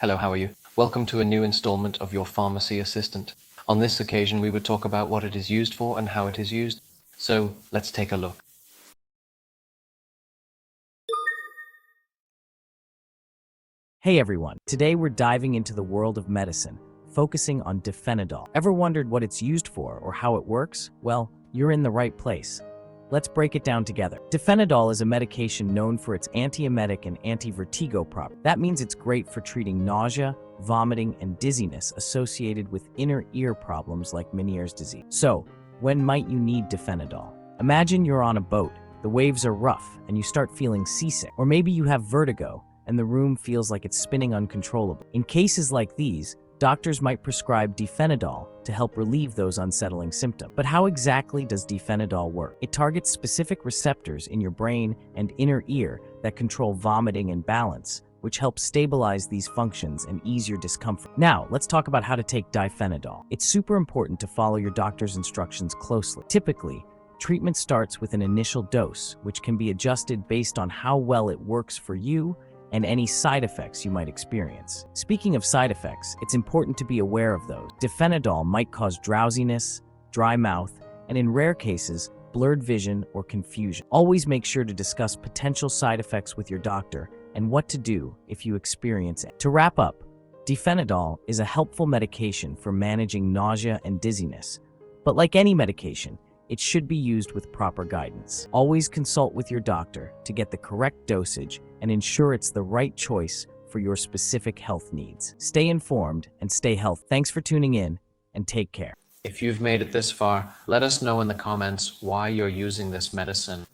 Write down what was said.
Hello, how are you? Welcome to a new installment of your Pharmacy Assistant. On this occasion, we would talk about what it is used for and how it is used. So let's take a look. Hey everyone, today we're diving into the world of medicine, focusing on diphenidol. Ever wondered what it's used for or how it works? Well, you're in the right place. Let's break it down together. Diphenidol is a medication known for its antiemetic and anti-vertigo properties. That means it's great for treating nausea, vomiting, and dizziness associated with inner ear problems like Meniere's disease. So, when might you need diphenidol? Imagine you're on a boat, the waves are rough, and you start feeling seasick. Or maybe you have vertigo, and the room feels like it's spinning uncontrollably. In cases like these, doctors might prescribe diphenidol to help relieve those unsettling symptoms. But how exactly does diphenidol work? It targets specific receptors in your brain and inner ear that control vomiting and balance, which helps stabilize these functions and ease your discomfort. Now, let's talk about how to take diphenidol. It's super important to follow your doctor's instructions closely. Typically, treatment starts with an initial dose, which can be adjusted based on how well it works for you and any side effects you might experience. Speaking of side effects, it's important to be aware of those. Diphenidol might cause drowsiness, dry mouth, and in rare cases, blurred vision or confusion. Always make sure to discuss potential side effects with your doctor and what to do if you experience it. To wrap up, diphenidol is a helpful medication for managing nausea and dizziness. But like any medication, it should be used with proper guidance. Always consult with your doctor to get the correct dosage and ensure it's the right choice for your specific health needs. Stay informed and stay healthy. Thanks for tuning in and take care. If you've made it this far, let us know in the comments why you're using this medicine.